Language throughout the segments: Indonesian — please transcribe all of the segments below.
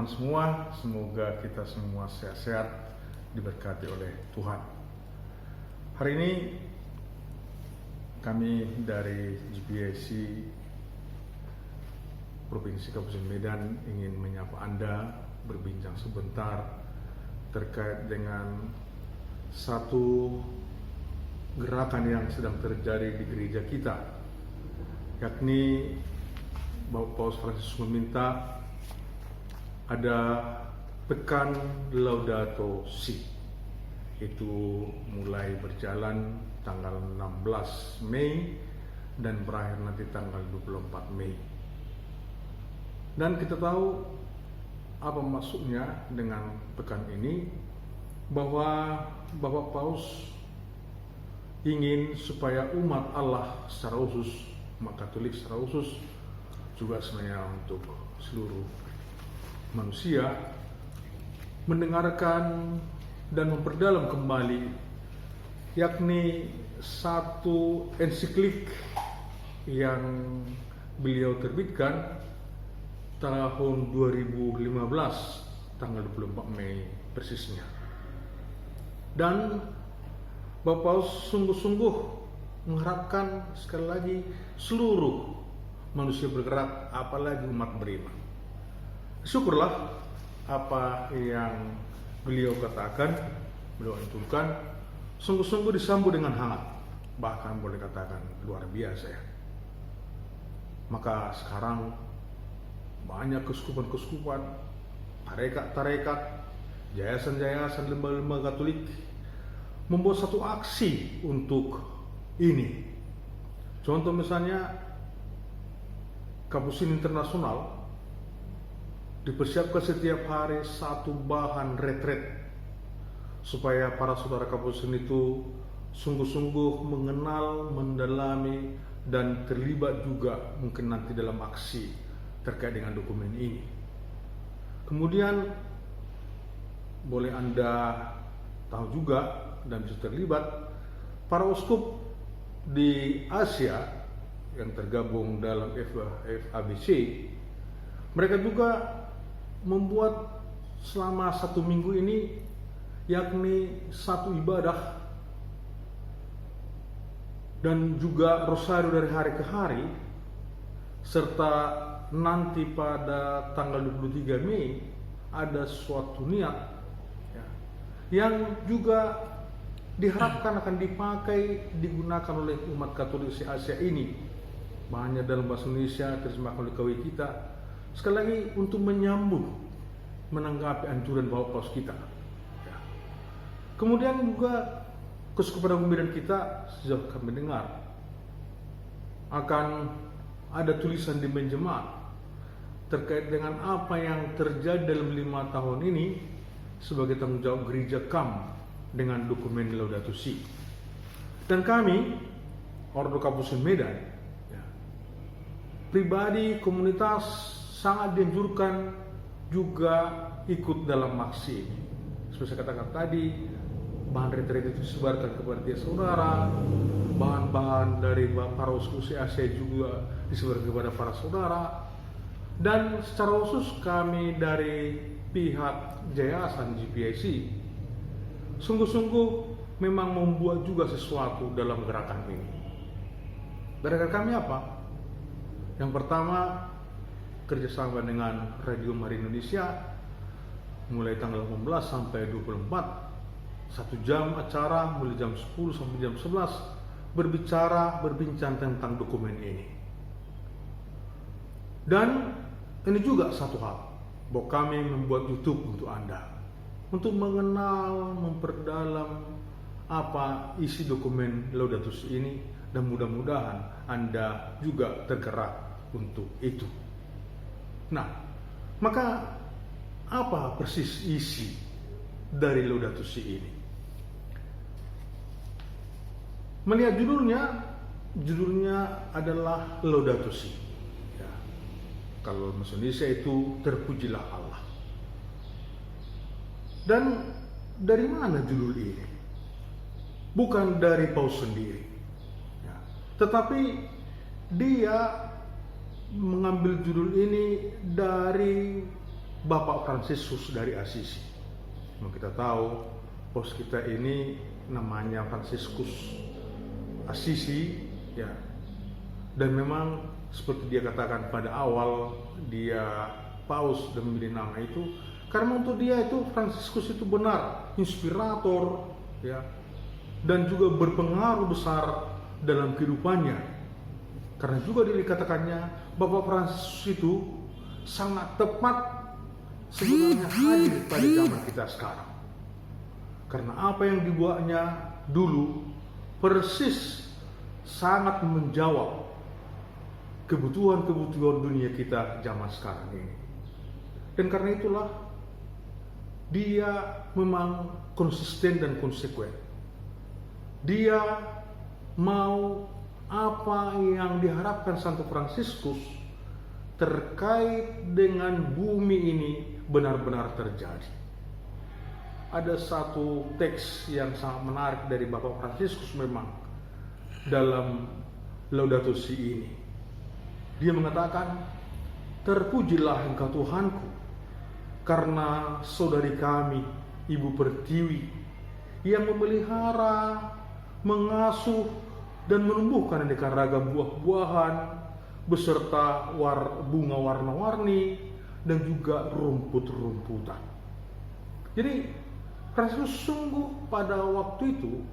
teman-teman semua, semoga kita semua sehat-sehat, diberkati oleh Tuhan. Hari ini kami dari GPIC Provinsi Kabupaten Medan ingin menyapa Anda, berbincang sebentar terkait dengan satu gerakan yang sedang terjadi di gereja kita, yakni Bapak Paus Fransiskus meminta ada pekan Laudato Si, itu mulai berjalan tanggal 16 Mei dan berakhir nanti tanggal 24 Mei. Dan kita tahu apa maksudnya dengan pekan ini, bahwa Bapak Paus ingin supaya umat Allah secara khusus, umat Katolik secara khusus, juga sebenarnya untuk seluruh manusia, mendengarkan dan memperdalam kembali, yakni satu ensiklik yang beliau terbitkan tahun 2015 tanggal 24 Mei persisnya. Dan Bapak Paus sungguh-sungguh mengharapkan sekali lagi seluruh manusia bergerak, apalagi umat beriman. Syukurlah apa yang beliau katakan, beliau anjurkan, sungguh-sungguh disambut dengan hangat, bahkan boleh katakan luar biasa ya. Maka sekarang banyak keuskupan-keuskupan, tarekat-tarekat, yayasan-yayasan, lembaga-lembaga Katolik membuat satu aksi untuk ini. Contoh misalnya Kapusin Internasional dipersiapkan setiap hari satu bahan retret supaya para saudara Kapusin itu sungguh-sungguh mengenal, mendalami, dan terlibat juga mungkin nanti dalam aksi terkait dengan dokumen ini. Kemudian boleh Anda tahu juga dan bisa terlibat para uskup di Asia yang tergabung dalam FABC. Mereka juga membuat selama 1 minggu ini, yakni satu ibadah dan juga rosario dari hari ke hari, serta nanti pada tanggal 23 Mei ada suatu niat ya, yang juga diharapkan akan dipakai, digunakan oleh umat Katolik Asia ini, banyak dalam bahasa Indonesia, terjemahkan oleh KW kita, sekali lagi untuk menyambut, menanggapi anjuran Bapak Paus kita ya. Kemudian juga Keuskupan Agung Medan kita sejauh kami dengar akan ada tulisan di menjemaat terkait dengan apa yang terjadi dalam 5 tahun ini sebagai tanggung jawab gereja KAM dengan dokumen Laudato Si. Dan kami Ordo Kapusin Medan ya, pribadi, komunitas sangat dianjurkan juga ikut dalam aksi ini. Seperti saya katakan tadi, bahan retret itu disebarkan kepada dia saudara, bahan-bahan dari para uskup Asia juga disebarkan kepada para saudara, dan secara khusus kami dari pihak yayasan GPIC sungguh-sungguh memang membuat juga sesuatu dalam gerakan ini. Gerakan kami apa? Yang pertama, kerjasama dengan Radio Maria Indonesia mulai tanggal 18 sampai 24, 1 jam acara mulai jam 10 sampai jam 11 berbincang tentang dokumen ini. Dan ini juga satu hal, bahwa kami membuat YouTube untuk Anda, untuk mengenal, memperdalam apa isi dokumen Laudato Si ini, dan mudah-mudahan Anda juga tergerak untuk itu. Nah, maka apa persis isi dari Laudato Si ini? Melihat judulnya adalah Laudato Si ya. Kalau bahasa Indonesia itu terpujilah Allah. Dan dari mana judul ini? Bukan dari Paus sendiri ya. Tetapi dia mengambil judul ini dari Bapak Fransiskus dari Assisi. Kita tahu bos kita ini namanya Fransiskus Assisi, ya. Dan memang seperti dia katakan pada awal dia paus dan memilih nama itu karena untuk dia itu Fransiskus itu benar inspirator, ya, dan juga berpengaruh besar dalam kehidupannya. Karena juga dikatakannya Bapak Fransiskus itu sangat tepat sebenarnya hadir pada zaman kita sekarang. Karena apa yang dibuatnya dulu persis sangat menjawab kebutuhan-kebutuhan dunia kita zaman sekarang ini. Dan karena itulah dia memang konsisten dan konsekuen. Dia mau apa yang diharapkan Santo Fransiskus terkait dengan bumi ini benar-benar terjadi. Ada satu teks yang sangat menarik dari Bapak Fransiskus memang dalam Laudato Si ini. Dia mengatakan, "Terpujilah Engkau Tuhanku, karena saudari kami, Ibu Pertiwi, yang memelihara, mengasuh, dan menumbuhkan aneka ragam buah-buahan, beserta bunga warna-warni, dan juga rumput-rumputan." Jadi Fransiskus sungguh pada waktu itu,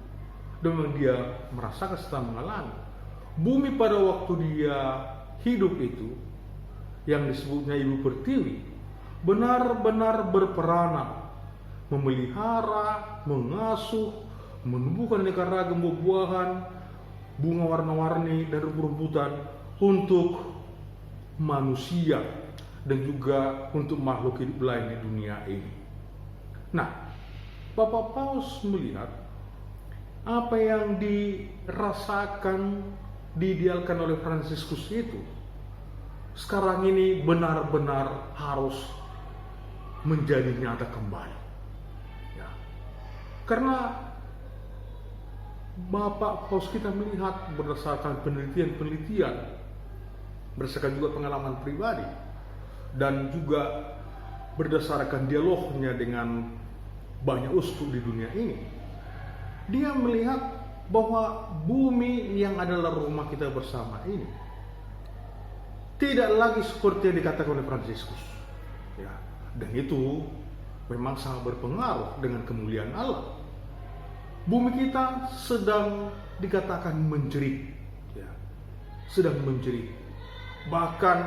dan dia merasakan setelah mengalami bumi pada waktu dia hidup itu, yang disebutnya Ibu Pertiwi, benar-benar berperanan memelihara, mengasuh, menumbuhkan aneka ragam buah-buahan, bunga warna-warni, dan rumput-rumputan untuk manusia dan juga untuk makhluk hidup lain di dunia ini. Nah, Bapak Paus melihat apa yang dirasakan, diidealkan oleh Fransiskus itu sekarang ini benar-benar harus menjadi nyata kembali, ya. Karena Bapak Paus kita melihat berdasarkan penelitian, berdasarkan juga pengalaman pribadi, dan juga berdasarkan dialognya dengan banyak uskup di dunia ini, dia melihat bahwa bumi yang adalah rumah kita bersama ini tidak lagi seperti yang dikatakan oleh Fransiskus, ya. Dan itu memang sangat berpengaruh dengan kemuliaan Allah. Bumi kita sedang dikatakan menjerit, ya, sedang menjerit. Bahkan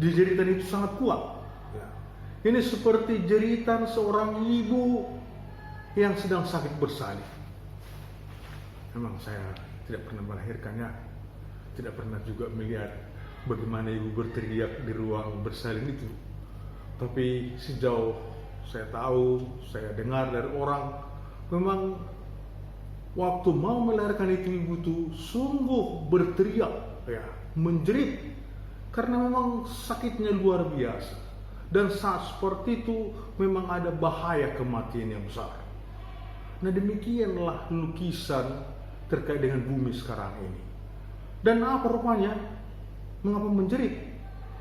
jeritan itu sangat kuat, ya. Ini seperti jeritan seorang ibu yang sedang sakit bersalin. Memang saya tidak pernah melahirkannya, tidak pernah juga melihat bagaimana ibu berteriak di ruang bersalin itu. Tapi sejauh saya tahu, saya dengar dari orang, memang waktu mau melahirkan itu ibu itu sungguh berteriak, ya, menjerit, karena memang sakitnya luar biasa. Dan saat seperti itu memang ada bahaya kematian yang besar. Nah, demikianlah lukisan terkait dengan bumi sekarang ini. Dan apa rupanya? Mengapa menjerit?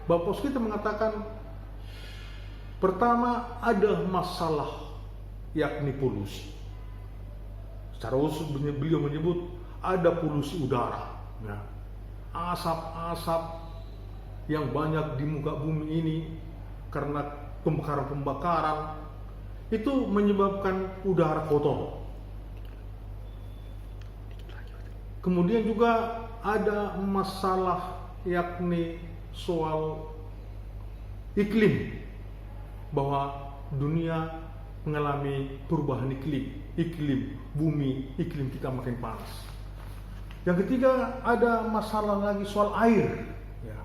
Bapak kita mengatakan, pertama ada masalah, yakni polusi. Secara khusus beliau menyebut ada polusi udara, ya. Asap-asap yang banyak di muka bumi ini karena pembakaran itu menyebabkan udara kotor. Kemudian juga ada masalah, yakni soal iklim, bahwa dunia mengalami perubahan iklim bumi, iklim kita makin panas. Yang ketiga ada masalah lagi soal air, ya.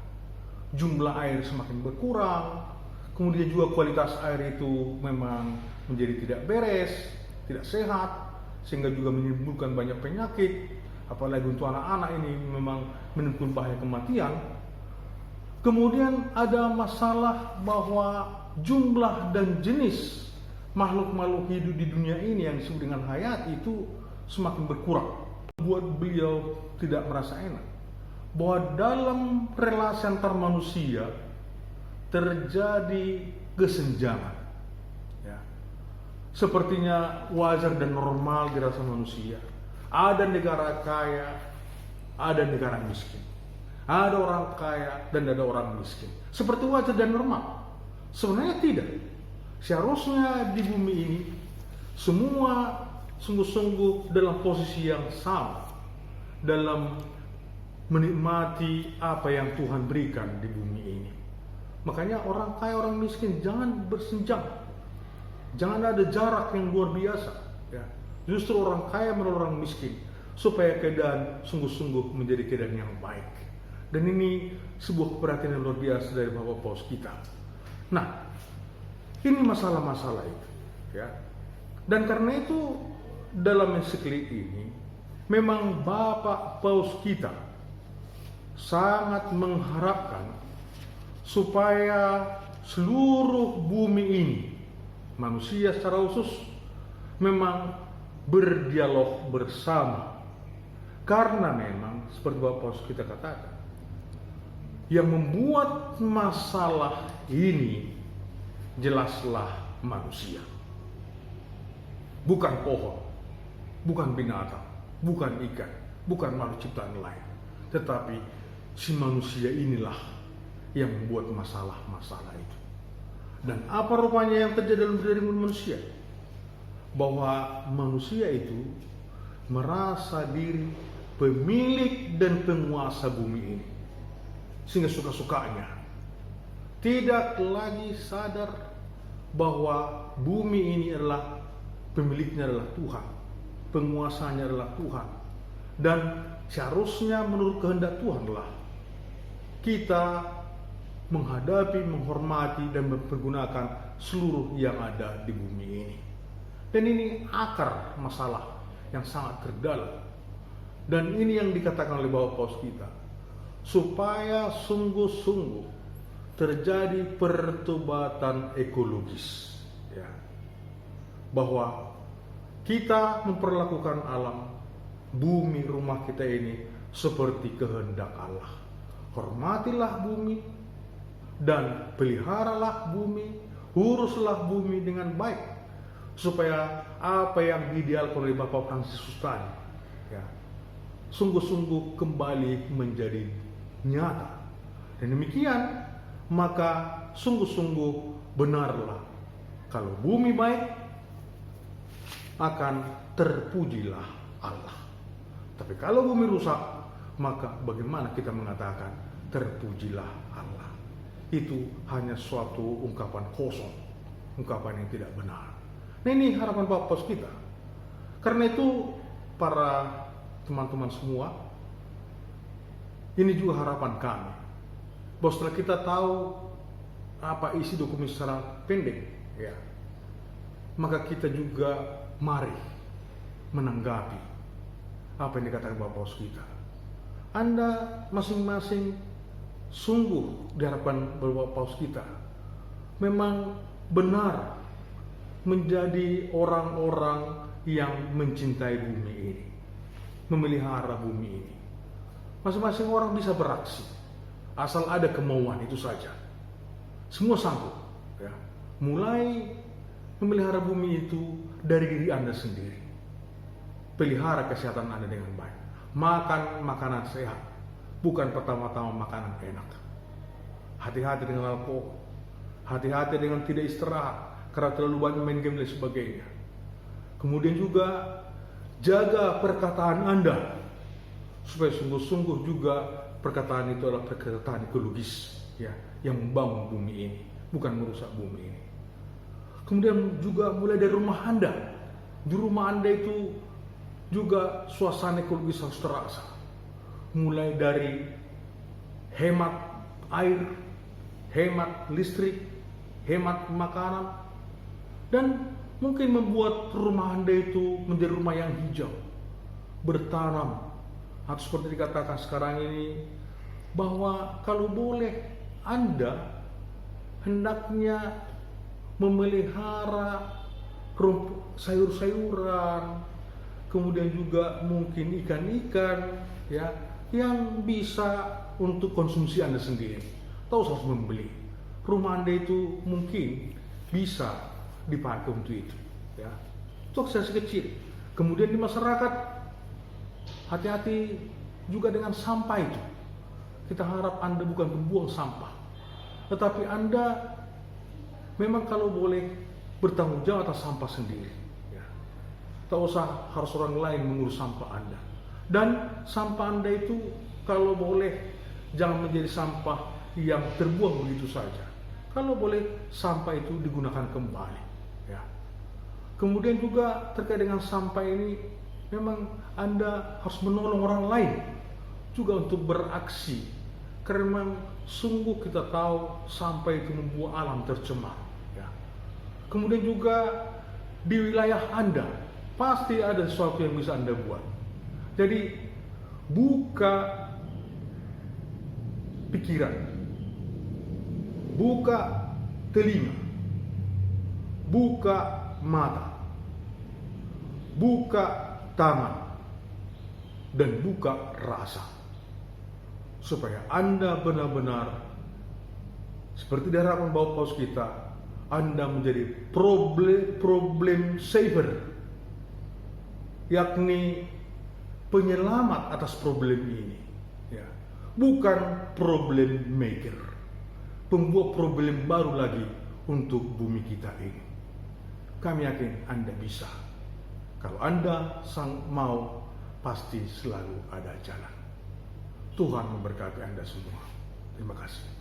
Jumlah air semakin berkurang, kemudian juga kualitas air itu memang menjadi tidak beres, tidak sehat, sehingga juga menimbulkan banyak penyakit, apalagi untuk anak-anak ini memang menimbulkan bahaya kematian. Kemudian ada masalah bahwa jumlah dan jenis makhluk-makhluk hidup di dunia ini yang disebut dengan hayat itu semakin berkurang. Buat beliau tidak merasa enak bahwa dalam relasi antar manusia terjadi kesenjangan. Ya. Sepertinya wajar dan normal dirasa manusia. Ada negara kaya, ada negara miskin. Ada orang kaya dan ada orang miskin. Seperti wajar dan normal. Sebenarnya tidak. Seharusnya di bumi ini semua sungguh-sungguh dalam posisi yang sama, dalam menikmati apa yang Tuhan berikan di bumi ini. Makanya orang kaya orang miskin jangan bersenjang, jangan ada jarak yang luar biasa. Ya. Justru orang kaya menurut orang miskin supaya keadaan sungguh-sungguh menjadi keadaan yang baik. Dan ini sebuah perhatian yang luar biasa dari Bapak Paus kita. Nah, ini masalah-masalah itu, ya. Dan karena itu dalam ensiklik ini memang Bapak Paus kita sangat mengharapkan supaya seluruh bumi ini, manusia secara khusus, memang berdialog bersama. Karena memang seperti Bapak Paus kita katakan, yang membuat masalah ini jelaslah manusia. Bukan pohon, bukan binatang, bukan ikan, bukan makhluk ciptaan lain. Tetapi si manusia inilah yang membuat masalah-masalah itu. Dan apa rupanya yang terjadi dalam diri manusia? Bahwa manusia itu merasa diri pemilik dan penguasa bumi ini. Sehingga suka-sukanya tidak lagi sadar bahwa bumi ini adalah pemiliknya adalah Tuhan, penguasanya adalah Tuhan. Dan seharusnya menurut kehendak Tuhanlah kita menghadapi, menghormati dan mempergunakan seluruh yang ada di bumi ini. Dan ini akar masalah yang sangat terdalam. Dan ini yang dikatakan oleh Bapak Paus kita, supaya sungguh-sungguh terjadi pertobatan ekologis, ya. Bahwa kita memperlakukan alam, bumi rumah kita ini seperti kehendak Allah. Hormatilah bumi dan peliharalah bumi, uruslah bumi dengan baik, supaya apa yang diidealkan oleh Bapak Fransiskus tadi, ya, sungguh-sungguh kembali menjadi nyata. Dan demikian maka sungguh-sungguh benarlah kalau bumi baik akan terpujilah Allah. Tapi kalau bumi rusak, maka bagaimana kita mengatakan terpujilah Allah? Itu hanya suatu ungkapan kosong, ungkapan yang tidak benar. Nah, ini harapan Bapak Paus kita. Karena itu para teman-teman semua, ini juga harapan kami, bahwa setelah kita tahu apa isi dokumen secara pendek, ya, maka kita juga mari menanggapi apa yang dikatakan Bapak Paus kita. Anda masing-masing sungguh diharapkan Bapak Paus kita memang benar menjadi orang-orang yang mencintai bumi ini, memelihara bumi ini. Masing-masing orang bisa beraksi asal ada kemauan, itu saja. Semua sanggup, ya. Mulai memelihara bumi itu dari diri Anda sendiri. Pelihara kesehatan Anda dengan baik. Makan makanan sehat, bukan pertama-tama makanan enak. Hati-hati dengan alkohol, hati-hati dengan tidak istirahat karena terlalu banyak main game dan sebagainya. Kemudian juga jaga perkataan Anda, supaya sungguh-sungguh juga perkataan itu adalah perkataan ekologis, ya, yang membangun bumi ini, bukan merusak bumi ini. Kemudian juga mulai dari rumah Anda. Di rumah Anda itu juga suasana ekologis harus terasa. Mulai dari hemat air, hemat listrik, hemat makanan, dan mungkin membuat rumah Anda itu menjadi rumah yang hijau, bertanam, atau seperti dikatakan sekarang ini, bahwa kalau boleh Anda hendaknya memelihara sayur-sayuran, kemudian juga mungkin ikan-ikan, ya, yang bisa untuk konsumsi Anda sendiri. Tahu harus membeli, rumah Anda itu mungkin bisa dipakai untuk itu, ya. Itu aksesasi kecil. Kemudian di masyarakat, hati-hati juga dengan sampah itu. Kita harap Anda bukan pembuang sampah, tetapi Anda memang kalau boleh bertanggung jawab atas sampah sendiri, ya. Tak usah harus orang lain mengurus sampah Anda. Dan sampah Anda itu kalau boleh jangan menjadi sampah yang terbuang begitu saja. Kalau boleh sampah itu digunakan kembali, ya. Kemudian juga terkait dengan sampah ini, memang Anda harus menolong orang lain juga untuk beraksi, karena memang sungguh kita tahu sampah itu membuat alam tercemar, ya. Kemudian juga di wilayah Anda pasti ada sesuatu yang bisa Anda buat. Jadi buka pikiran, buka telinga, buka mata, buka tangan, dan buka rasa, supaya Anda benar-benar seperti diharapkan Bapak Paus kita, Anda menjadi problem saver, yakni penyelamat atas problem ini, ya. Bukan problem maker, pembuat problem baru lagi untuk bumi kita ini. Kami yakin Anda bisa. Kalau Anda mau, pasti selalu ada jalan. Tuhan memberkati Anda semua. Terima kasih.